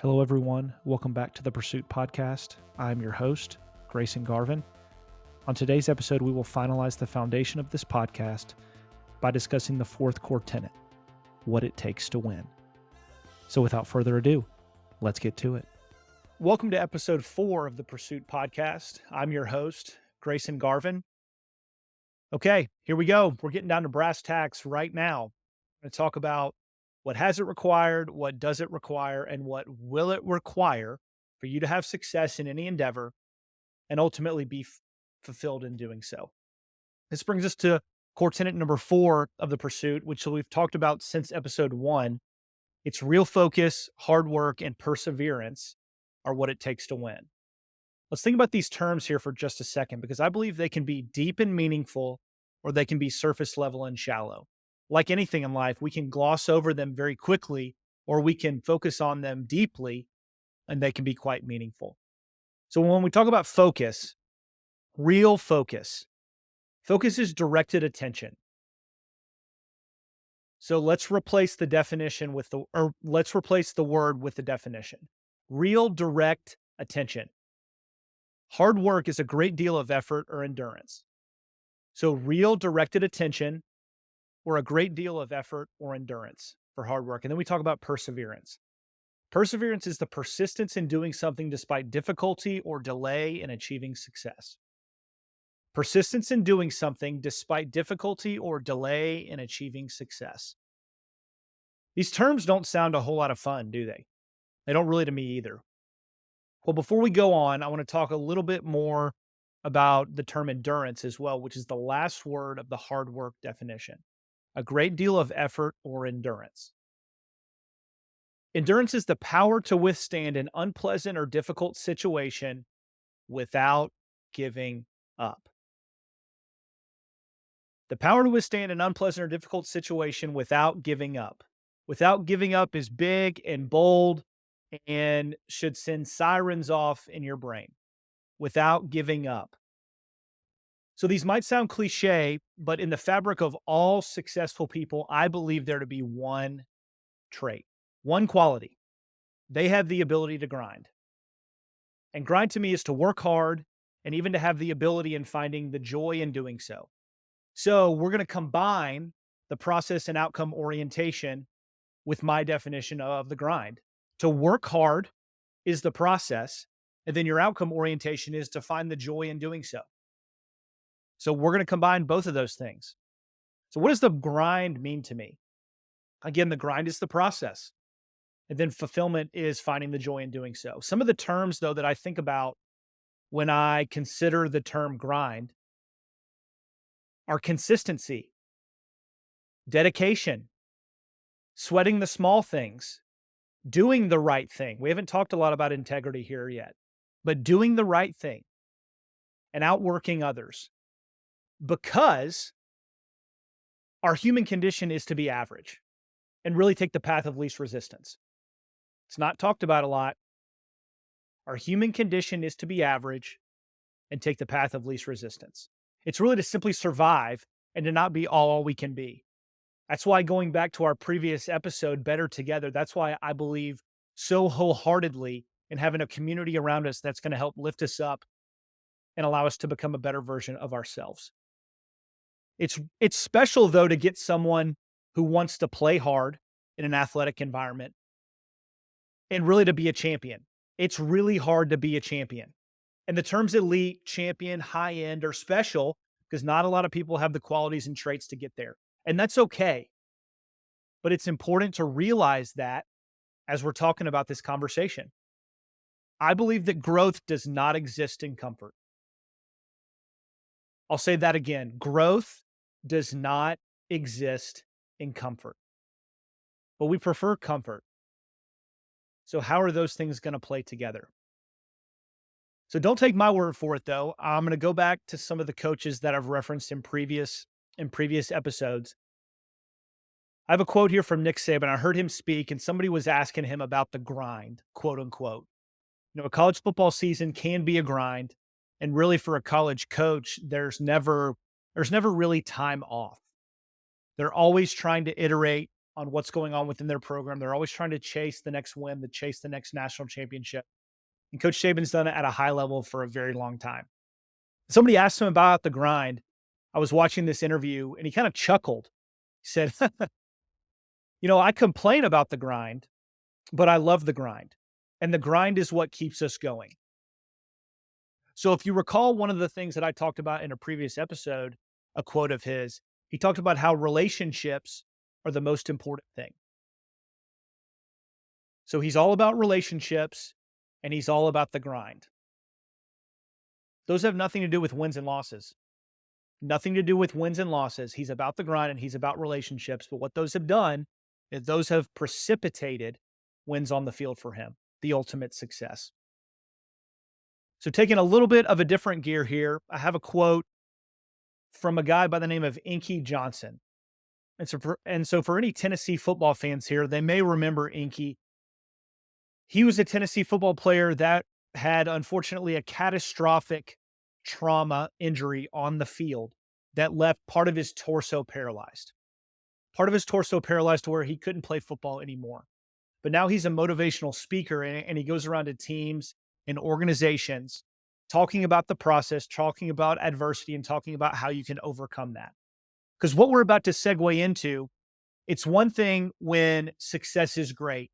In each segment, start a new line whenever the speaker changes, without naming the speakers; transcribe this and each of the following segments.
Hello, everyone. Welcome back to the Pursuit Podcast. I'm your host, Grayson Garvin. On today's episode, we will finalize the foundation of this podcast by discussing the fourth core tenet, what it takes to win. So without further ado, let's get to it. Welcome to episode 4 of the Pursuit Podcast. I'm your host, Grayson Garvin. Okay, here we go. We're getting down to brass tacks right now. I'm going to talk about what has it required, what does it require, and what will it require for you to have success in any endeavor and ultimately be fulfilled in doing so. This brings us to core tenet number 4 of the pursuit, which we've talked about since episode 1. It's real focus, hard work, and perseverance are what it takes to win. Let's think about these terms here for just a second, because I believe they can be deep and meaningful, or they can be surface level and shallow. Like anything in life, we can gloss over them very quickly, or we can focus on them deeply, and they can be quite meaningful. So when we talk about focus, real focus is directed attention. So let's replace the definition let's replace the word with the definition. Real direct attention. Hard work is a great deal of effort or endurance. So real directed attention or a great deal of effort or endurance for hard work. And then we talk about perseverance. Perseverance is the persistence in doing something despite difficulty or delay in achieving success. Persistence in doing something despite difficulty or delay in achieving success. These terms don't sound a whole lot of fun, do they? They don't really to me either. Well, before we go on, I want to talk a little bit more about the term endurance as well, which is the last word of the hard work definition. A great deal of effort or endurance. Endurance is the power to withstand an unpleasant or difficult situation without giving up. The power to withstand an unpleasant or difficult situation without giving up. Without giving up is big and bold and should send sirens off in your brain. Without giving up. So these might sound cliche, but in the fabric of all successful people, I believe there to be one trait, one quality. They have the ability to grind. And grind to me is to work hard and even to have the ability in finding the joy in doing so. So we're going to combine the process and outcome orientation with my definition of the grind. To work hard is the process, and then your outcome orientation is to find the joy in doing so. So we're going to combine both of those things. So what does the grind mean to me? Again, the grind is the process. And then fulfillment is finding the joy in doing so. Some of the terms, though, that I think about when I consider the term grind are consistency, dedication, sweating the small things, doing the right thing. We haven't talked a lot about integrity here yet, but doing the right thing and outworking others, because our human condition is to be average and really take the path of least resistance. It's not talked about a lot. Our human condition is to be average and take the path of least resistance. It's really to simply survive and to not be all we can be. That's why, going back to our previous episode, Better Together, that's why I believe so wholeheartedly in having a community around us that's going to help lift us up and allow us to become a better version of ourselves. It's special, though, to get someone who wants to play hard in an athletic environment and really to be a champion. It's really hard to be a champion. And the terms elite, champion, high end are special because not a lot of people have the qualities and traits to get there. And that's okay. But it's important to realize that as we're talking about this conversation. I believe that growth does not exist in comfort. I'll say that again. Growth does not exist in comfort. But we prefer comfort. So how are those things going to play together? So don't take my word for it, though. I'm going to go back to some of the coaches that I've referenced in previous episodes. I have a quote here from Nick Saban. I heard him speak, and somebody was asking him about the grind, quote unquote. A college football season can be a grind, and really for a college coach, there's never really time off. They're always trying to iterate on what's going on within their program. They're always trying to chase the next win, to chase the next national championship. And Coach Saban's done it at a high level for a very long time. Somebody asked him about the grind. I was watching this interview and he kind of chuckled. He said, I complain about the grind, but I love the grind. And the grind is what keeps us going. So if you recall one of the things that I talked about in a previous episode, a quote of his, he talked about how relationships are the most important thing. So he's all about relationships and he's all about the grind. Those have nothing to do with wins and losses. Nothing to do with wins and losses. He's about the grind and he's about relationships. But what those have done is those have precipitated wins on the field for him, the ultimate success. So taking a little bit of a different gear here, I have a quote from a guy by the name of Inky Johnson. And so for any Tennessee football fans here, they may remember Inky. He was a Tennessee football player that had, unfortunately, a catastrophic trauma injury on the field that left part of his torso paralyzed. Part of his torso paralyzed to where he couldn't play football anymore. But now he's a motivational speaker and he goes around to teams and organizations talking about the process, talking about adversity, and talking about how you can overcome that. Because what we're about to segue into, it's one thing when success is great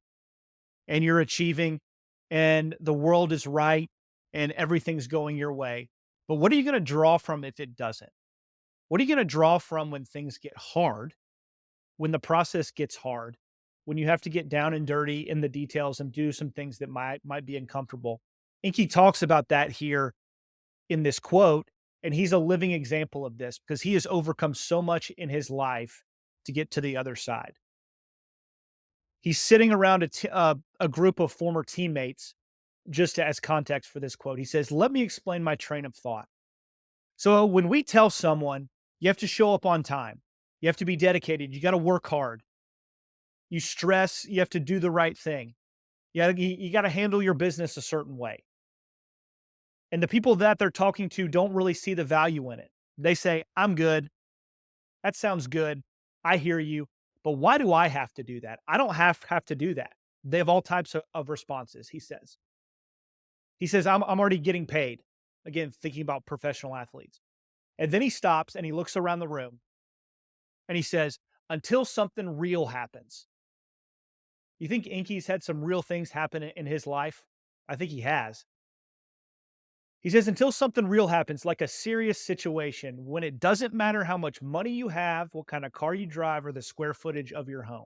and you're achieving and the world is right and everything's going your way. But what are you going to draw from if it doesn't? What are you going to draw from when things get hard, when the process gets hard, when you have to get down and dirty in the details and do some things that might be uncomfortable? Inky talks about that here in this quote, and he's a living example of this because he has overcome so much in his life to get to the other side. He's sitting around a group of former teammates, just as context for this quote. He says, "Let me explain my train of thought. So when we tell someone you have to show up on time, you have to be dedicated, you got to work hard, you stress, you have to do the right thing. You got to handle your business a certain way. And the people that they're talking to don't really see the value in it. They say, I'm good. That sounds good. I hear you. But why do I have to do that? I don't have to do that. They have all types of responses, he says. He says, I'm already getting paid. Again, thinking about professional athletes. And then he stops and he looks around the room and he says, until something real happens. You think Inky's had some real things happen in his life? I think he has. He says, until something real happens, like a serious situation, when it doesn't matter how much money you have, what kind of car you drive, or the square footage of your home.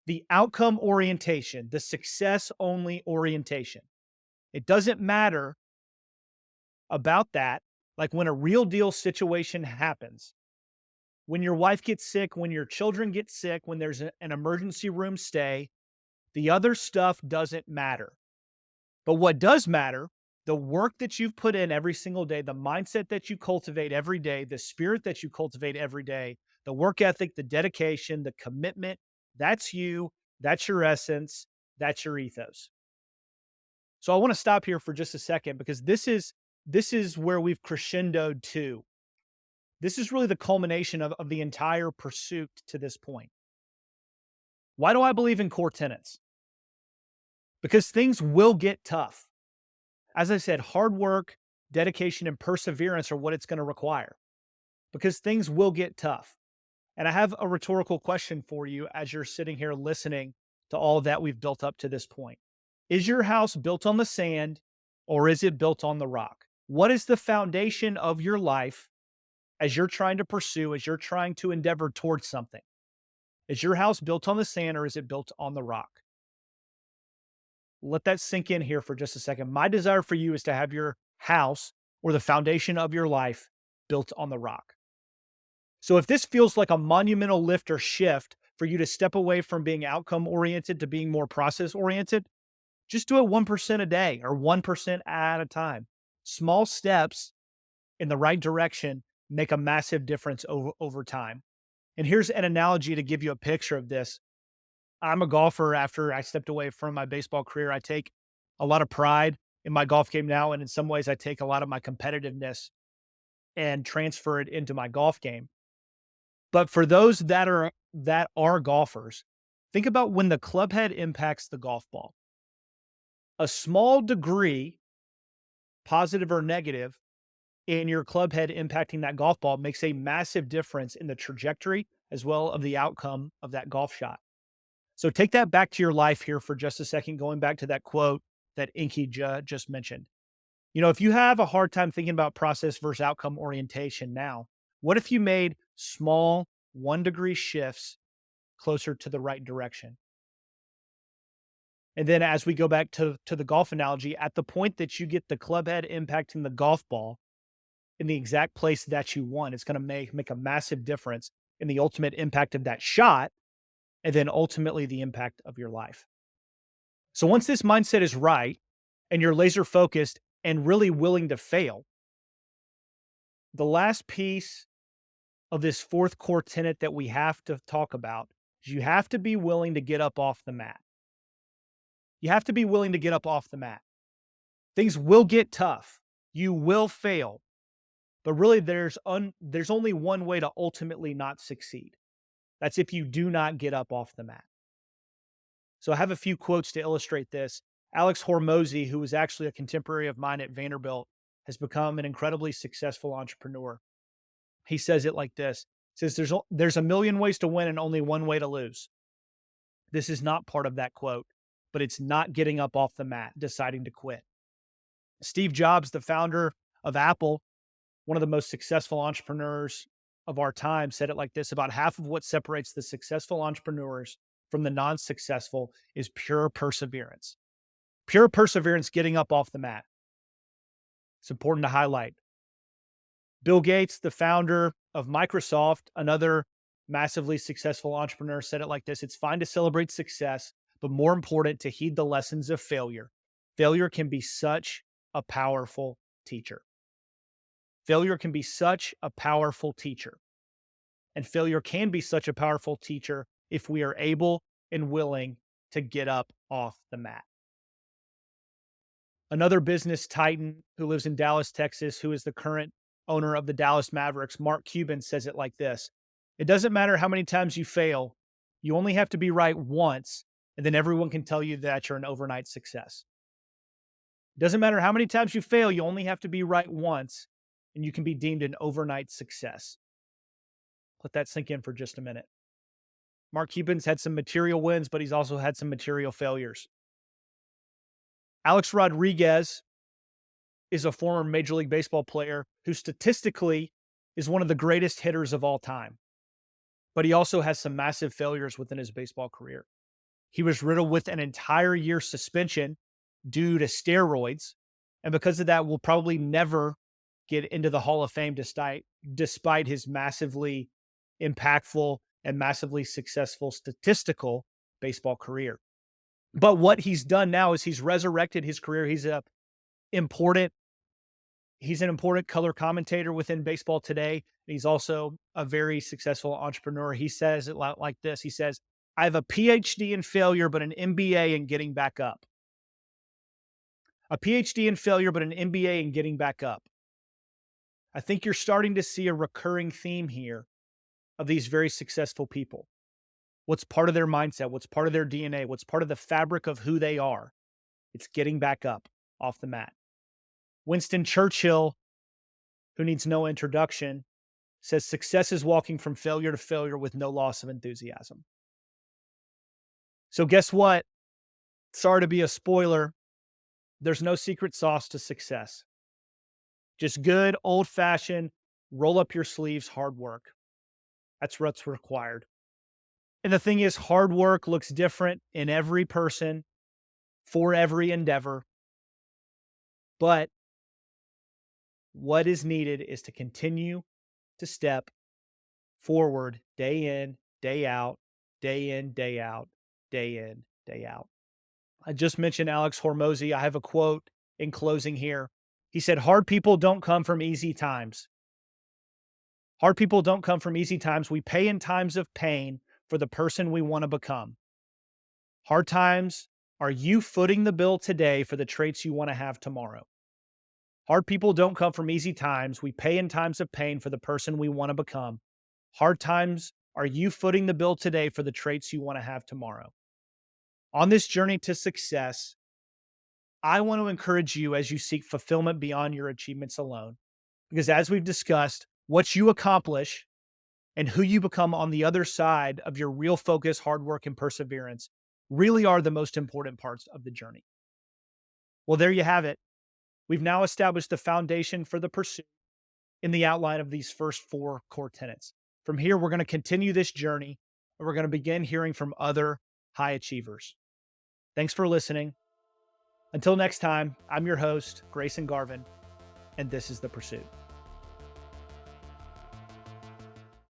The outcome orientation, the success only orientation. It doesn't matter about that. Like when a real deal situation happens, when your wife gets sick, when your children get sick, when there's an emergency room stay, the other stuff doesn't matter. But what does matter, the work that you've put in every single day, the mindset that you cultivate every day, the spirit that you cultivate every day, the work ethic, the dedication, the commitment, that's you, that's your essence, that's your ethos. So I want to stop here for just a second because this is where we've crescendoed to. This is really the culmination of the entire pursuit to this point. Why do I believe in core tenets? Because things will get tough. As I said, hard work, dedication, and perseverance are what it's going to require because things will get tough. And I have a rhetorical question for you as you're sitting here listening to all that we've built up to this point. Is your house built on the sand or is it built on the rock? What is the foundation of your life as you're trying to pursue, as you're trying to endeavor towards something? Is your house built on the sand or is it built on the rock? Let that sink in here for just a second. My desire for you is to have your house or the foundation of your life built on the rock. So if this feels like a monumental lift or shift for you to step away from being outcome oriented to being more process oriented, just do it 1% a day or 1% at a time. Small steps in the right direction make a massive difference over time. And here's an analogy to give you a picture of this. I'm a golfer. After I stepped away from my baseball career, I take a lot of pride in my golf game now. And in some ways, I take a lot of my competitiveness and transfer it into my golf game. But for those that are golfers, think about when the club head impacts the golf ball. A small degree, positive or negative, in your club head impacting that golf ball makes a massive difference in the trajectory as well of the outcome of that golf shot. So take that back to your life here for just a second, going back to that quote that Inky just mentioned. If you have a hard time thinking about process versus outcome orientation now, what if you made small 1 degree shifts closer to the right direction? And then as we go back to the golf analogy, at the point that you get the club head impacting the golf ball in the exact place that you want, it's going to make a massive difference in the ultimate impact of that shot and then ultimately the impact of your life. So once this mindset is right and you're laser focused and really willing to fail, the last piece of this fourth core tenet that we have to talk about is you have to be willing to get up off the mat. You have to be willing to get up off the mat. Things will get tough. You will fail. But really there's only one way to ultimately not succeed. That's if you do not get up off the mat. So I have a few quotes to illustrate this. Alex Hormozy, who was actually a contemporary of mine at Vanderbilt, has become an incredibly successful entrepreneur. He says it like this. He says, there's a million ways to win and only one way to lose. This is not part of that quote, but it's not getting up off the mat, deciding to quit. Steve Jobs, the founder of Apple, one of the most successful entrepreneurs of our time, said it like this: about half of what separates the successful entrepreneurs from the non-successful is pure perseverance. Pure perseverance, getting up off the mat. It's important to highlight. Bill Gates, the founder of Microsoft, another massively successful entrepreneur, said it like this: it's fine to celebrate success, but more important to heed the lessons of failure. Failure can be such a powerful teacher. Failure can be such a powerful teacher. And failure can be such a powerful teacher if we are able and willing to get up off the mat. Another business titan who lives in Dallas, Texas, who is the current owner of the Dallas Mavericks, Mark Cuban, says it like this: it doesn't matter how many times you fail, you only have to be right once, and then everyone can tell you that you're an overnight success. It doesn't matter how many times you fail, you only have to be right once, and you can be deemed an overnight success. Let that sink in for just a minute. Mark Cuban's had some material wins, but he's also had some material failures. Alex Rodriguez is a former Major League Baseball player who statistically is one of the greatest hitters of all time. But he also has some massive failures within his baseball career. He was riddled with an entire year suspension due to steroids. And because of that, will probably never get into the Hall of Fame despite his massively impactful and massively successful statistical baseball career. But what he's done now is he's resurrected his career. He's an important color commentator within baseball today. He's also a very successful entrepreneur. He says it like this. He says, I have a PhD in failure, but an MBA in getting back up. A PhD in failure, but an MBA in getting back up. I think you're starting to see a recurring theme here of these very successful people. What's part of their mindset? What's part of their DNA? What's part of the fabric of who they are? It's getting back up off the mat. Winston Churchill, who needs no introduction, says success is walking from failure to failure with no loss of enthusiasm. So guess what? Sorry to be a spoiler. There's no secret sauce to success. Just good, old-fashioned, roll up your sleeves, hard work. That's what's required. And the thing is, hard work looks different in every person for every endeavor. But what is needed is to continue to step forward day in, day out, day in, day out, day in, day out. I just mentioned Alex Hormozy. I have a quote in closing here. He said, hard people don't come from easy times. Hard people don't come from easy times. We pay in times of pain for the person we want to become. Hard times are you footing the bill today for the traits you want to have tomorrow. Hard people don't come from easy times. We pay in times of pain for the person we want to become. Hard times are you footing the bill today for the traits you want to have tomorrow. On this journey to success, I want to encourage you as you seek fulfillment beyond your achievements alone. Because as we've discussed, what you accomplish and who you become on the other side of your real focus, hard work, and perseverance really are the most important parts of the journey. Well, there you have it. We've now established the foundation for the pursuit in the outline of these first four core tenets. From here, we're going to continue this journey and we're going to begin hearing from other high achievers. Thanks for listening. Until next time, I'm your host, Grayson Garvin, and this is The Pursuit.